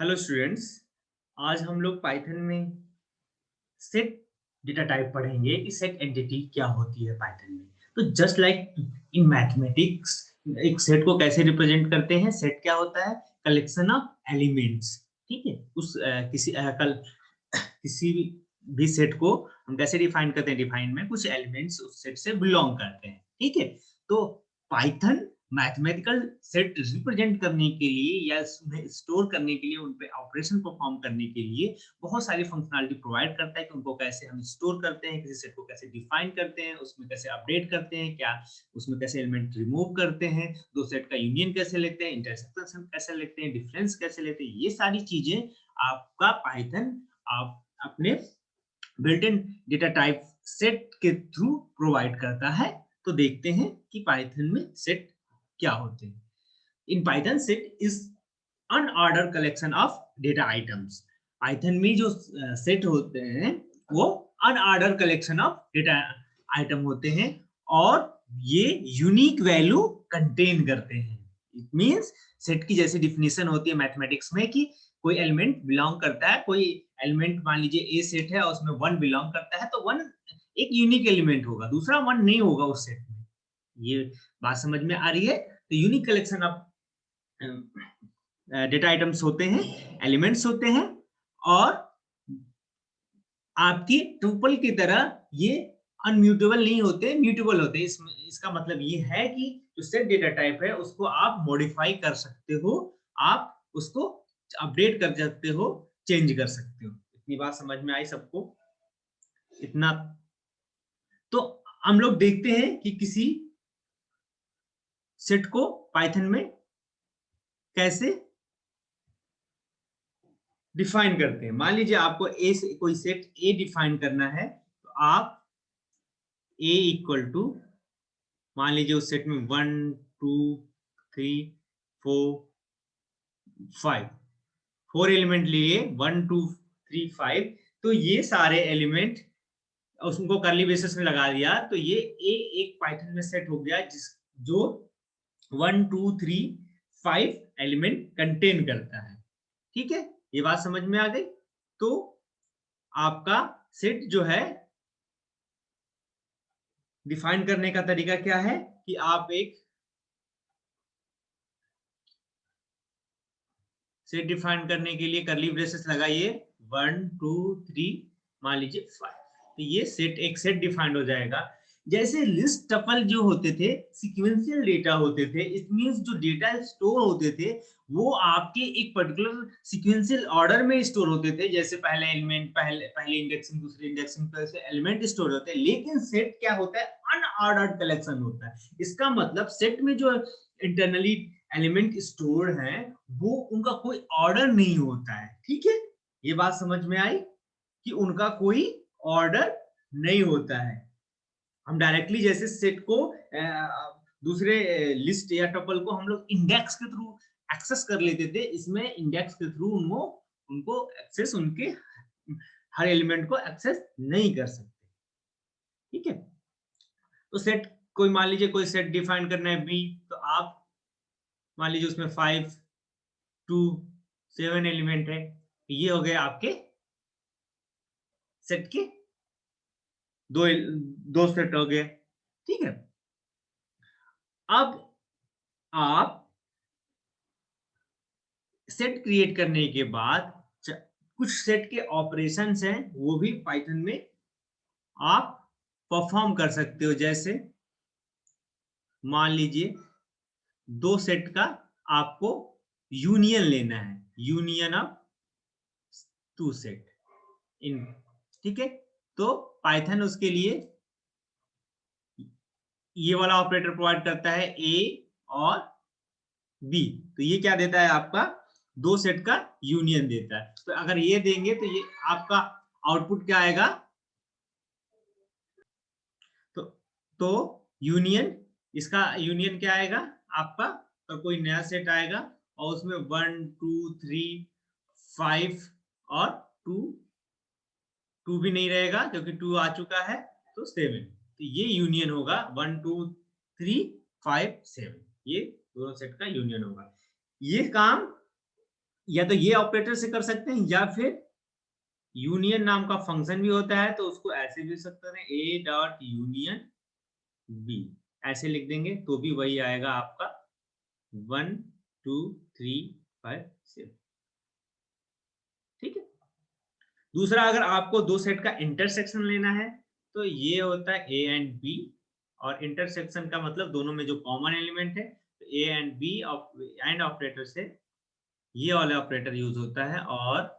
Hello students. आज हम लोग पाइथन में सेट डेटा टाइप पढ़ेंगे कि सेट एंटिटी क्या होती है पाइथन में। तो जस्ट लाइक इन मैथमेटिक्स, एक सेट को कैसे रिप्रेजेंट करते हैं? सेट क्या होता है? Collection of elements. ठीक है, किसी भी सेट को हम कैसे डिफाइन करते हैं? डिफाइन में कुछ एलिमेंट्स उस सेट से बिलोंग करते हैं। ठीक है, तो पाइथन मैथमेटिकल सेट रिप्रेजेंट करने के लिए या उसमें स्टोर करने के लिए, उन पे ऑपरेशन परफॉर्म करने के लिए बहुत सारी फंक्शनैलिटी प्रोवाइड करता है कि उनको कैसे हम स्टोर करते हैं, किसी सेट को कैसे डिफाइन करते हैं, उसमें कैसे अपडेट करते हैं, क्या उसमें कैसे एलिमेंट रिमूव करते हैं, दो सेट का यूनियन कैसे लेते हैं, इंटरसेक्शन कैसे लेते हैं, डिफरेंस कैसे लेते हैं। ये सारी चीजें आपका पाइथन आप अपने built in data type set के थ्रू प्रोवाइड करता है। तो देखते हैं कि पाइथन में सेट क्या होते हैं। In Python set is unordered collection of data items. Python में जो सेट होते हैं वो unordered collection of data item होते हैं और ये यूनिक वैल्यू कंटेन करते हैं। इट मींस सेट की जैसे डिफिनेशन होती है मैथमेटिक्स में कि कोई एलिमेंट बिलोंग करता है, कोई एलिमेंट मान लीजिए ए सेट है और उसमें वन बिलोंग करता है, तो वन एक यूनिक एलिमेंट होगा, दूसरा वन नहीं होगा उस सेट में। ये बात समझ में आ रही है? तो unique collection of data items होते हैं, एलिमेंट्स होते हैं और आपकी ट्यूपल की तरह ये अनम्यूटेबल नहीं होते, म्यूटेबल होते हैं। इसका मतलब ये है कि जो सेट डेटा टाइप है उसको आप मॉडिफाई कर सकते हो, आप उसको अपडेट कर सकते हो, चेंज कर सकते हो। इतनी बात समझ में आई सबको? इतना तो हम लोग देखते हैं कि किसी सेट को पाइथन में कैसे डिफाइन करते हैं। मान लीजिए आपको ए से कोई सेट ए डिफाइन करना है, तो आप ए इक्वल टू, मान लीजिए उस सेट में 1 2 3 4 5 4 एलिमेंट लिए, 1 2 3 5। तो ये सारे एलिमेंट उसको करली ब्रेसेस में लगा दिया, तो ये ए एक पाइथन में सेट हो गया जिस जो 1 2 3 5 एलिमेंट कंटेन करता है। ठीक है, ये बात समझ में आ गई? तो आपका सेट जो है डिफाइन करने का तरीका क्या है कि आप एक सेट डिफाइन करने के लिए करली ब्रेसेस लगाइए, 1 2 3 मान लीजिए 5। तो ये सेट एक सेट डिफाइंड हो जाएगा। जैसे लिस्ट टपल जो होते थे सीक्वेंशियल डेटा होते थे, इट मींस जो डेटा स्टोर होते थे वो आपके एक पर्टिकुलर सीक्वेंशियल ऑर्डर में स्टोर होते थे। जैसे पहले एलिमेंट पहले इंडेक्सिंग, दूसरे इंडेक्सिंग पर से एलिमेंट स्टोर होते हैं। लेकिन सेट क्या होता है? अनऑर्डर्ड कलेक्शन होता है। इसका मतलब सेट में जो इंटरनली एलिमेंट स्टोर हैं वो उनका कोई ऑर्डर नहीं होता है। ठीक है, ये बात समझ में आई कि उनका कोई ऑर्डर नहीं होता है। हम डायरेक्टली जैसे सेट को दूसरे लिस्ट या टपल को हम लोग इंडेक्स के थ्रू एक्सेस कर लेते थे, इसमें इंडेक्स के थ्रू उनको उनको एक्सेस, उनके हर एलिमेंट को एक्सेस नहीं कर सकते। ठीक है, तो सेट कोई मान लीजिए कोई सेट डिफाइन करना है बी, तो आप मान लीजिए उसमें 5 2 7 एलिमेंट है। ये हो गए आपके सेट के दो दो सेट हो गए। ठीक है, अब आप सेट क्रिएट करने के बाद कुछ सेट के ऑपरेशंस हैं वो भी पाइथन में आप परफॉर्म कर सकते हो। जैसे मान लीजिए दो सेट का आपको यूनियन लेना है, यूनियन ऑफ टू सेट इन। ठीक है, तो पाइथन उसके लिए ये वाला ऑपरेटर प्रोवाइड करता है, ए और बी। तो ये क्या देता है? आपका दो सेट का यूनियन देता है। तो अगर ये देंगे तो ये आपका आउटपुट क्या आएगा? तो तो यूनियन, इसका यूनियन क्या आएगा आपका? तो कोई नया सेट आएगा और उसमें 1 2 3 5 और 2 2 भी नहीं रहेगा क्योंकि 2 आ चुका है, तो 7। तो ये यूनियन होगा 1 2 3 5 7। ये दोनों सेट का यूनियन होगा। ये काम या तो ये ऑपरेटर से कर सकते हैं या फिर यूनियन नाम का फंक्शन भी होता है, तो उसको ऐसे भी लिख सकते हैं, ए डॉट यूनियन बी, ऐसे लिख देंगे तो भी वही आएगा आपका 1 2 3 5 6। ठीक है। दूसरा, अगर आपको दो सेट का इंटरसेक्शन लेना है तो ये होता है ए एंड बी, और इंटरसेक्शन का मतलब दोनों में जो कॉमन एलिमेंट है, तो A and B and operator से ये वाला ऑपरेटर यूज होता है। और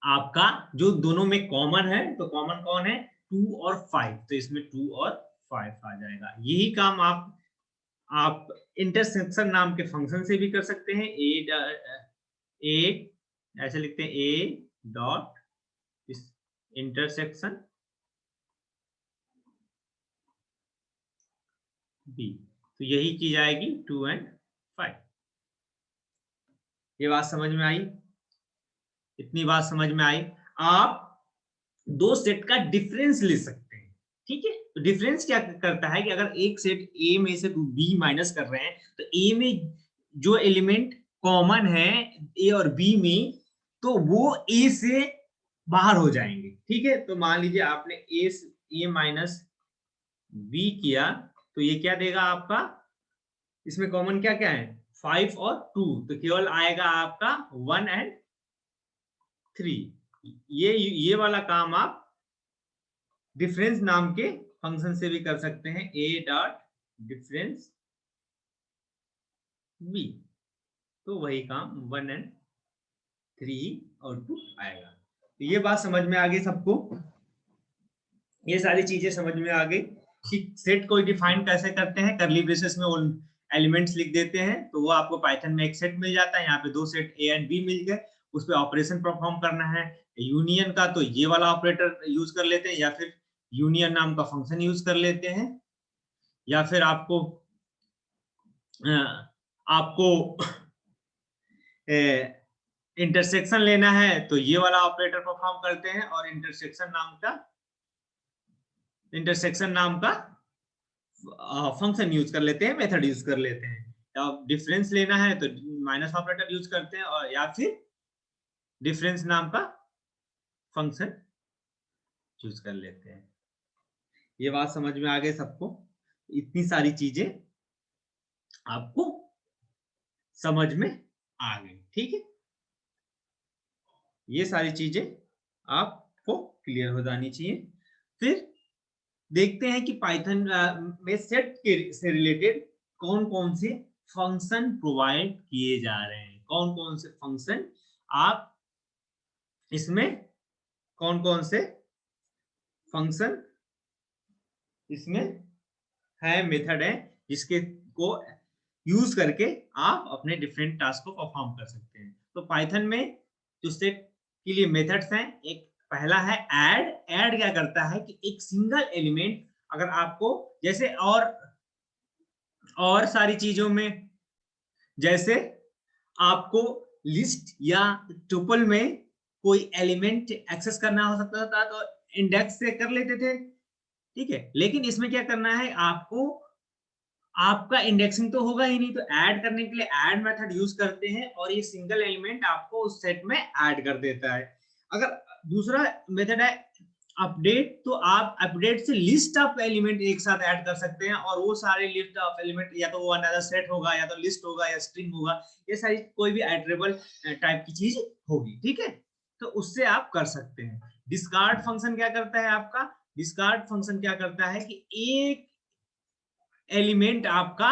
आपका जो दोनों में कॉमन है, तो कॉमन कौन है, 2 और 5, तो इसमें 2 और 5 आ जाएगा। यही काम आप इंटरसेक्शन नाम के फंक्शन से भी कर सकते हैं। ए ऐसे लिखते हैं, ए डॉट इस इंटरसेक्शन बी, तो यही चीज आएगी 2 एंड 5। ये बात समझ में आई? इतनी बात समझ में आई? आप दो सेट का डिफरेंस ले सकते हैं। ठीक है, तो डिफरेंस क्या करता है कि अगर एक सेट ए में से बी माइनस कर रहे हैं, तो ए में जो एलिमेंट कॉमन है ए और बी में, तो वो ए से बाहर हो जाएंगे। ठीक है, तो मान लीजिए आपने ए माइनस बी किया, तो ये क्या देगा आपका, इसमें कॉमन क्या क्या है, 5 और 2, तो केवल आएगा आपका 1 एंड 3। ये वाला काम आप डिफरेंस नाम के फंक्शन से भी कर सकते हैं, ए डॉट डिफरेंस बी, तो वही काम 1 एंड 3 और 2 आएगा। तो ये बात समझ में आ गई सबको? ये सारी चीजें समझ में आ गई कि सेट को डिफाइन कैसे करते हैं। करली ब्रेसेस में उन एलिमेंट्स लिख देते हैं, तो वो आपको पाइथन में एक सेट मिल जाता है। यहाँ पे दो सेट ए एंड बी मिल गए, उस पर ऑपरेशन परफॉर्म करना है। यूनियन का तो ये वाला ऑपरेटर यूज कर लेते हैं, या फिर यूनियन नाम का फंक्शन यूज कर लेते हैं, या फिर आपको इंटरसेक्शन लेना है तो ये वाला ऑपरेटर परफॉर्म करते हैं, और इंटरसेक्शन नाम का फंक्शन यूज कर लेते हैं, मेथड यूज कर लेते हैं। अब डिफरेंस लेना है तो माइनस ऑपरेटर यूज करते हैं, और या फिर डिफरेंस नाम का फंक्शन यूज कर लेते हैं। ये बात समझ में आ गई सबको? इतनी सारी चीजें आपको समझ में आ गई। ठीक है, ये सारी चीजें आपको क्लियर हो जानी चाहिए। फिर देखते हैं कि पाइथन में सेट के से रिलेटेड कौन कौन से फंक्शन प्रोवाइड किए जा रहे हैं, कौन कौन से फंक्शन आप इसमें, कौन कौन से फंक्शन इसमें है, मेथड है, जिसके को यूज करके आप अपने डिफरेंट टास्क को परफॉर्म कर सकते हैं। तो पाइथन में जो सेट के लिए मेथड्स हैं, एक पहला है ऐड। ऐड क्या करता है कि एक सिंगल एलिमेंट, अगर आपको जैसे और सारी चीजों में, जैसे आपको लिस्ट या टुपल में कोई एलिमेंट एक्सेस करना हो सकता था, तो इंडेक्स से कर लेते थे। ठीक है, लेकिन इसमें क्या करना है, आपको आपका इंडेक्सिंग तो होगा ही नहीं, तो ऐड करने के लिए ऐड मेथड यूज करते हैं, और ये सिंगल एलिमेंट आपको उस सेट में ऐड कर देता है। अगर दूसरा मेथड है अपडेट, तो आप अपडेट से लिस्ट ऑफ एलिमेंट एक साथ ऐड कर सकते हैं, और वो सारे लिस्ट ऑफ एलिमेंट या तो वो अनदर सेट होगा, या तो लिस्ट होगा, या स्ट्रिंग होगा, ये सारी कोई भी एट्रेबल टाइप की चीज होगी। ठीक है, तो उससे आप कर सकते हैं। डिस्कार्ड फंक्शन क्या करता है आपका, डिस्कार्ड फंक्शन क्या करता है कि एक एलिमेंट आपका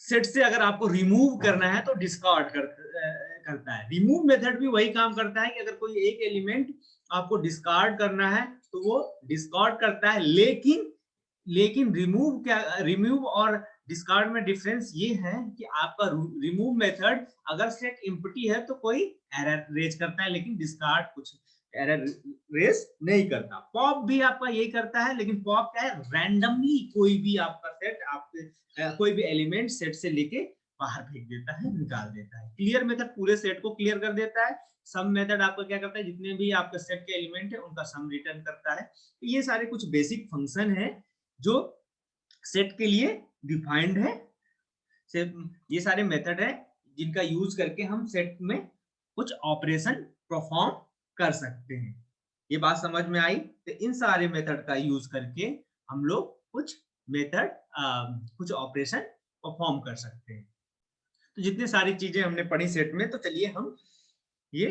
सेट से अगर आपको रिमूव करना है तो डिस्कार्ड करता है। रिमूव मेथड भी वही काम करता है कि अगर कोई एक एलिमेंट आपको डिस्कार्ड करना है तो वो डिस्कार्ड करता है, लेकिन रिमूव और डिस्कार्ड में डिफरेंस ये है कि आपका रिमूव मेथड अगर सेट एम्प्टी है तो कोई एरर रेज करता है, लेकिन डिस्कार्ड कुछ एरर रेज नहीं करता। पॉप भी आपका यही करता है, लेकिन पॉप क्या है, रैंडमली कोई भी आपका सेट आपके कोई भी एलिमेंट सेट से लेके बाहर फेंक देता है, निकाल देता है। क्लियर मेथड पूरे सेट को क्लियर कर देता है। सम मेथड आपका क्या करता है, जितने भी आपके सेट के एलिमेंट है उनका सम रिटर्न करता है। ये सारे कुछ बेसिक फंक्शन है जो सेट के लिए डिफाइंड है। ये सारे मेथड है जिनका यूज करके हम सेट में कुछ ऑपरेशन परफॉर्म कर सकते हैं। ये बात समझ में आई? तो इन सारे मेथड का यूज करके हम लोग कुछ मेथड कुछ ऑपरेशन परफॉर्म कर सकते हैं। तो जितनी सारी चीजें हमने पढ़ी सेट में, तो चलिए हम ये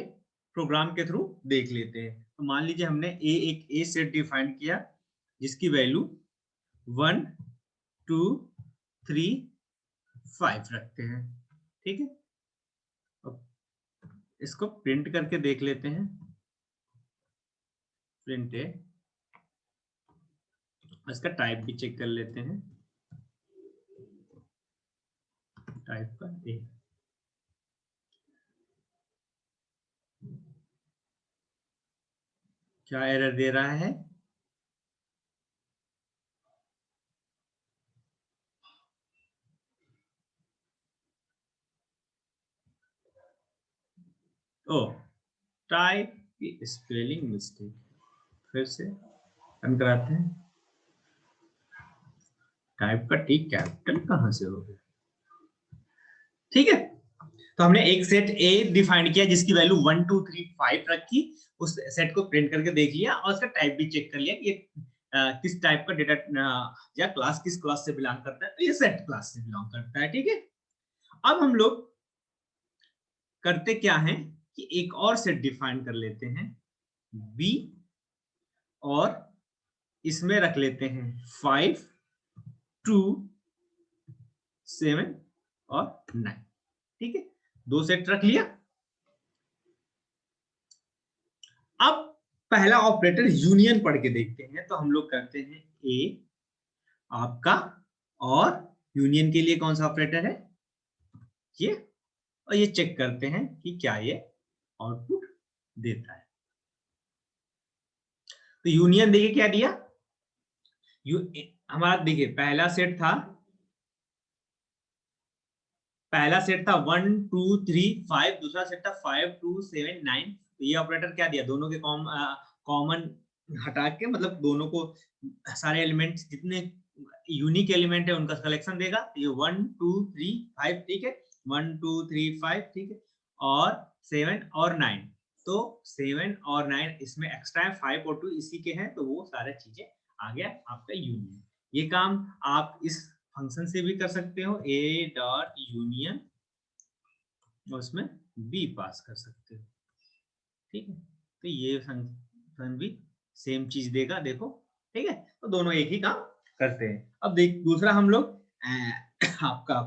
प्रोग्राम के थ्रू देख लेते हैं। तो मान लीजिए हमने एक ए सेट डिफाइन किया जिसकी वैल्यू 1 2 3 5 रखते हैं, ठीक है। इसको प्रिंट करके देख लेते हैं। प्रिंट है, इसका टाइप भी चेक कर लेते हैं। टाइप का ए, क्या एरर दे रहा है? ओ, टाइप की स्पेलिंग मिस्टेक। फिर से रन कराते हैं। टाइप का टी कैपिटल कहां से हो गया? ठीक है, तो हमने एक सेट ए डिफाइन किया जिसकी वैल्यू 1 2 3 5 रखी। उस सेट को प्रिंट करके देख लिया और उसका टाइप भी चेक कर लिया कि ये किस टाइप का डेटा या क्लास किस क्लास से बिलोंग करता है। तो ये सेट क्लास से बिलोंग करता है, ठीक है। अब हम लोग करते क्या है कि एक और सेट डिफाइन कर लेते हैं बी, और इसमें रख लेते हैं 5 2 7 और 9, ठीक है। दो सेट रख लिया। अब पहला ऑपरेटर यूनियन पढ़ के देखते हैं। तो हम लोग करते हैं ए आपका, और यूनियन के लिए कौन सा ऑपरेटर है ये, और ये चेक करते हैं कि क्या ये आउटपुट देता है। तो यूनियन देखिए क्या दिया। हमारा देखिए पहला सेट था 1 2 3 5, दूसरा सेट था 5 2 7 9। तो ये ऑपरेटर क्या दिया, दोनों के कॉमन हटा के, मतलब दोनों को सारे एलिमेंट्स जितने यूनिक एलिमेंट है उनका कलेक्शन देगा। ये 1 2 3 5, ठीक है। 1 2 3 5, ठीक है, और 7 और 9। तो 7 और 9 इसमें एक्स्ट्रा है, 5 और 2 इसी के हैं, तो वो सारी चीजें आ गया आपका यूनियन। ये काम आप इस फंक्शन से भी कर सकते हो, ए डॉट यूनियन, उसमें बी पास कर सकते हो, ठीक है। तो ये फंक्शन भी सेम चीज देगा, देखो, ठीक है। तो दोनों एक ही काम करते हैं। अब देख दूसरा हम लोग आपका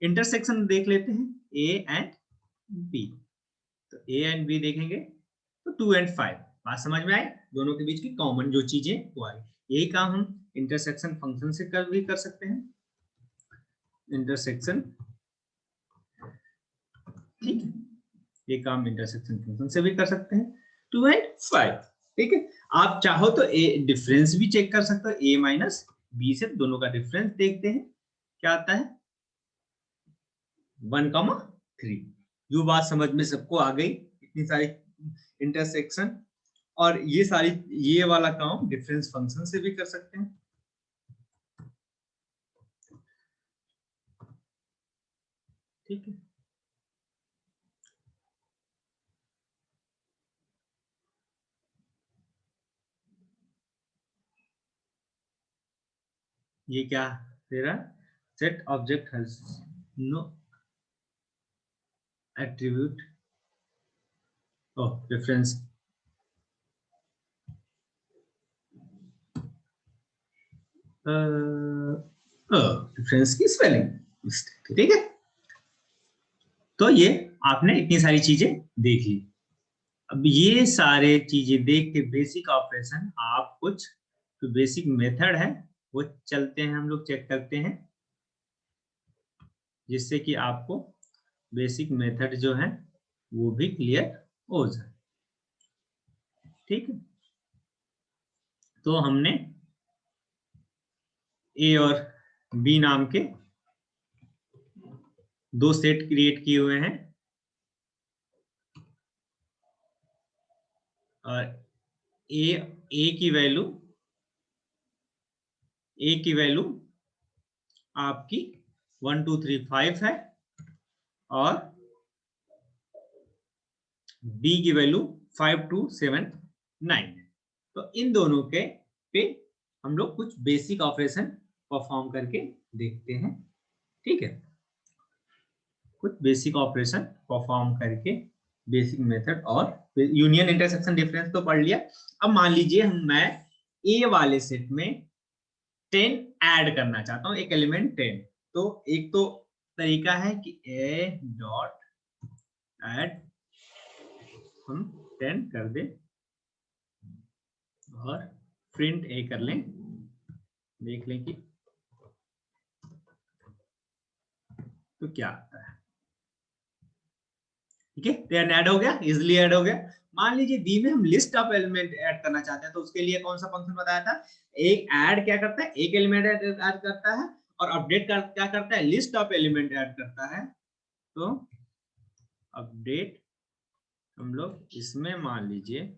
इंटरसेक्शन देख लेते हैं, ए एंड बी। तो ए एंड बी देखेंगे तो 2 एंड 5, बात समझ में आई? दोनों के बीच की कॉमन जो चीजें वो आई। यही काम हम इंटरसेक्शन फंक्शन से भी कर सकते हैं। इंटरसेक्शन, ठीक है, ये काम इंटरसेक्शन फंक्शन से भी कर सकते हैं। 2 एंड 5, ठीक है। आप चाहो तो ए डिफरेंस भी चेक कर सकते हो, ए माइनस बी से दोनों का डिफरेंस देखते हैं क्या आता है, 1,3। जो बात समझ में सबको आ गई, इतनी सारी इंटरसेक्शन, और ये सारी ये वाला काम डिफरेंस फंक्शन से भी कर सकते हैं, ठीक है। ये क्या तेरा set object has no attribute, reference, reference की स्पेलिंग मिस्टेक, ठीक है। तो ये आपने इतनी सारी चीजें देख ली। अब ये सारे चीजें देख के बेसिक ऑपरेशन आप कुछ तो बेसिक मेथड है वो चलते हैं, हम लोग चेक करते हैं, जिससे कि आपको बेसिक मेथड जो है वो भी क्लियर हो जाए, ठीक है। तो हमने ए और बी नाम के दो सेट क्रिएट किए हुए हैं, और ए की वैल्यू आपकी 1 2 3 5 है और b की वैल्यू 5 2 7 9 है। तो इन दोनों के पे हम लोग कुछ बेसिक ऑपरेशन परफॉर्म करके देखते हैं। ठीक है, कुछ बेसिक ऑपरेशन परफॉर्म करके बेसिक मेथड और यूनियन इंटरसेक्शन डिफरेंस तो पढ़ लिया। अब मान लीजिए मैं ए वाले सेट में 10 ऐड करना चाहता हूँ, एक एलिमेंट 10। तो एक तो तरीका है कि ए डॉट ऐड हम 10 कर दें और प्रिंट ए कर लें, देख लें कि तो क्या आता है। ठीक है, तो ऐड हो गया, इजिली ऐड हो गया। मान लीजिए बी में हम लिस्ट ऑफ एलिमेंट ऐड करना चाहते हैं, तो उसके लिए कौन सा फंक्शन बताया था, एक ऐड क्या करता है, एक एलिमेंट ऐड करता है, और अपडेट क्या करता है, लिस्ट ऑफ एलिमेंट ऐड करता है। तो अपडेट हम लोग इसमें मान लीजिए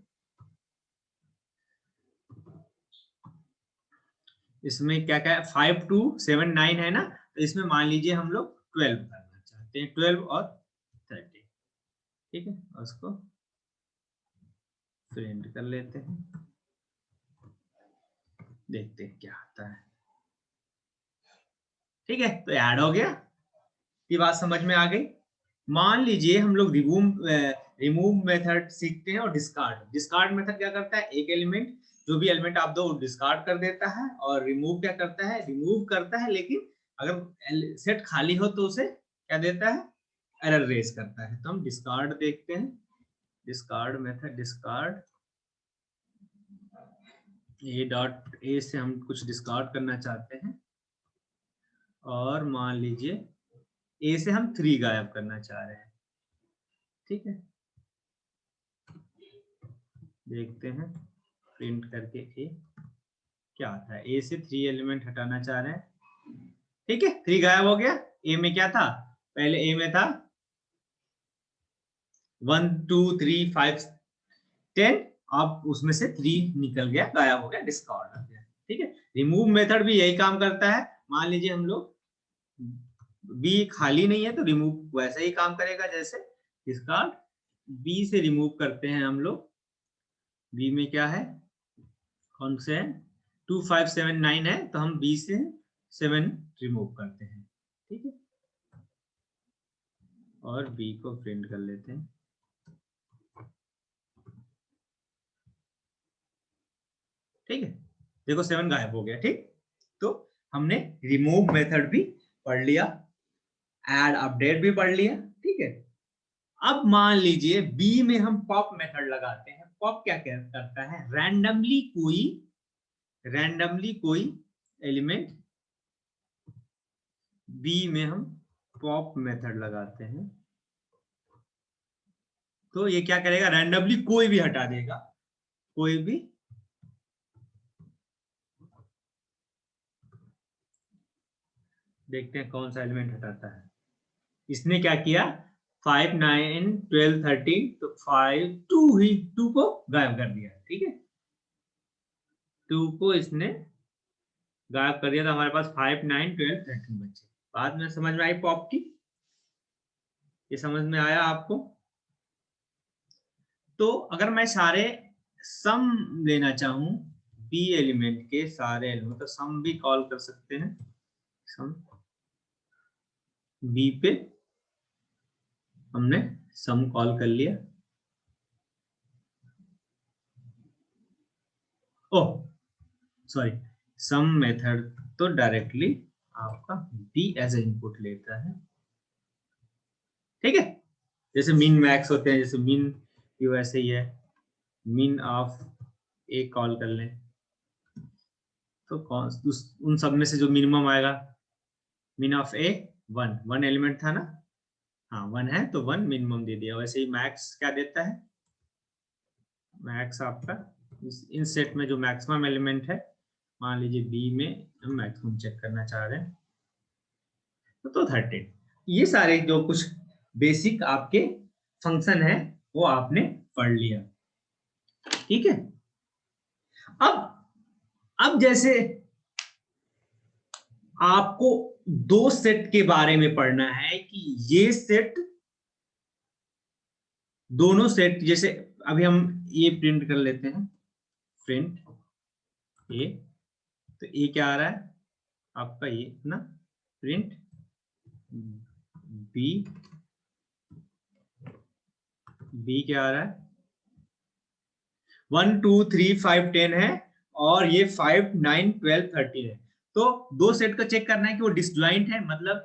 इसमें क्या क्या है, 5 2 7 9 है ना, तो इसमें मान लीजिए हम लोग 12 करना चाहते हैं, 12 और 30। ठीक है, उसको प्रिंट कर लेते हैं, देखते हैं क्या आता है। ठीक है, तो ऐड हो गया, ये बात समझ में आ गई। मान लीजिए हम लोग रिमूव मेथड सीखते हैं और डिस्कार्ड मेथड क्या करता है, एक एलिमेंट, जो भी एलिमेंट आप दो डिस्कार्ड कर देता है, और रिमूव क्या करता है, रिमूव करता है, लेकिन अगर सेट खाली हो तो उसे क्या देता है, एरर रेज करता है। तो हम डिस्कार्ड देखते हैं, discard method, discard A dot A से हम कुछ डिस्कार्ड करना चाहते हैं, और मान लीजिए ए से हम 3 गायब करना चाह रहे हैं। ठीक है, देखते हैं प्रिंट करके ए क्या आता है। ए से 3 एलिमेंट हटाना चाह रहे हैं। ठीक है, 3 गायब हो गया। ए में क्या था, पहले ए में था 1 2 3 5 10, अब उसमें से 3 निकल गया, गायब हो गया, डिस्कार्ड हो गया। ठीक है, रिमूव मेथड भी यही काम करता है। मान लीजिए हम लोग बी खाली नहीं है तो रिमूव वैसे ही काम करेगा जैसे डिस्कार्ड। बी से रिमूव करते हैं हम लोग, बी में क्या है, कौन से है, 2 5 7 9 है, तो हम बी से 7 रिमूव करते हैं। ठीक है, और बी को प्रिंट कर लेते हैं। ठीक है, देखो 7 गायब हो गया। ठीक, तो हमने रिमूव मेथड भी पढ़ लिया, ऐड अपडेट भी पढ़ लिया। ठीक है, अब मान लीजिए बी में हम पॉप मेथड लगाते हैं। पॉप क्या करता है, रैंडमली कोई एलिमेंट बी में हम पॉप मेथड लगाते हैं, तो ये क्या करेगा, रैंडमली कोई भी हटा देगा, कोई भी देखते हैं कौन सा एलिमेंट हटाता है। इसने क्या किया, 5 9 12 13, तो 5 2 को गायब कर दिया। ठीक है, 2 को इसने गायब कर दिया, तो हमारे पास 5 9 12 13 बचे। बाद में समझ में आई पॉप की, ये समझ में आया आपको। तो अगर मैं सारे सम लेना चाहूं, बी एलिमेंट के सारे एलिमेंट, तो सम भी कॉल कर सकते हैं, सम बी पे हमने सम कॉल कर लिया। ओह सॉरी, सम मेथड तो डायरेक्टली आपका बी एज ए इनपुट लेता है। ठीक है, जैसे मिन मैक्स होते हैं, जैसे मिन भी वैसे ही है, मिन ऑफ ए कॉल कर लें, तो कौन उन सब में से जो मिनिमम आएगा, मिन ऑफ ए 1 एलिमेंट था ना, हाँ 1 है तो 1 मिनिमम दे दिया। वैसे ही मैक्स क्या देता है, मैक्स आपका इन सेट में जो मैक्सिमम एलिमेंट है, मान लीजिए बी में हम मैक्सिमम चेक करना चाह रहे हैं, तो 13। ये सारे जो कुछ बेसिक आपके फंक्शन है वो आपने पढ़ लिया। ठीक है, अब जैसे आपको दो सेट के बारे में पढ़ना है कि ये सेट, दोनों सेट, जैसे अभी हम ये प्रिंट कर लेते हैं, प्रिंट ए, तो ए क्या आ रहा है आपका, ये ना, प्रिंट बी, बी क्या आ रहा है 1 2 3 5 10 है, और ये 5 9 12 13 है। तो दो सेट का चेक करना है कि वो डिसजॉइंट है, मतलब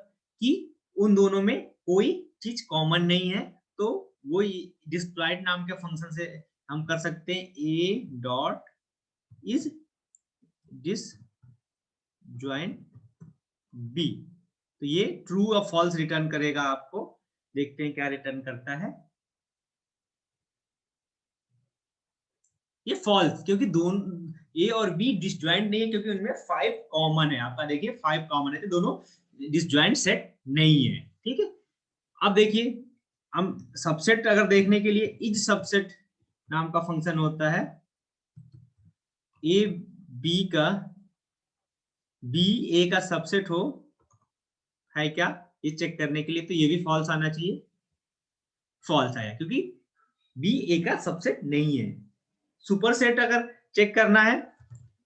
कि उन दोनों में कोई चीज कॉमन नहीं है। तो वो डिसजॉइंट नाम के फंक्शन से हम कर सकते हैं A dot is disjoint B. तो ये ट्रू और फॉल्स रिटर्न करेगा आपको। देखते हैं क्या रिटर्न करता है। ये फॉल्स, क्योंकि दोनों ए और बी डिसजॉइंट नहीं है, क्योंकि उनमें 5 कॉमन है। आपका देखिए 5 कॉमन है, तो दोनों डिसजॉइंट सेट नहीं है। ठीक है, अब देखिए हम सबसेट अगर देखने के लिए इज सबसेट नाम का फंक्शन होता है, ए बी का, बी ए का सबसेट हो है क्या, ये चेक करने के लिए, तो ये भी फॉल्स आना चाहिए। फॉल्स आया, क्योंकि बी ए का सबसेट नहीं है। सुपर सेट अगर चेक करना है,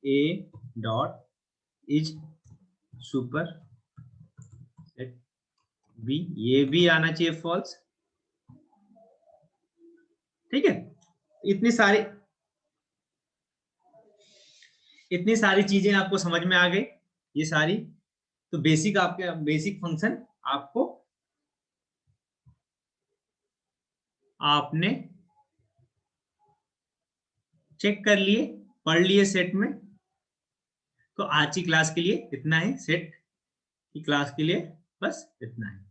A dot is superset B, ये भी आना चाहिए फॉल्स। ठीक है, इतनी सारी चीजें आपको समझ में आ गई, ये सारी। तो बेसिक, आपके बेसिक फंक्शन आपको आपने चेक कर लिए, पढ़ लिए सेट में। तो आज की क्लास के लिए इतना है, सेट की क्लास के लिए बस इतना है।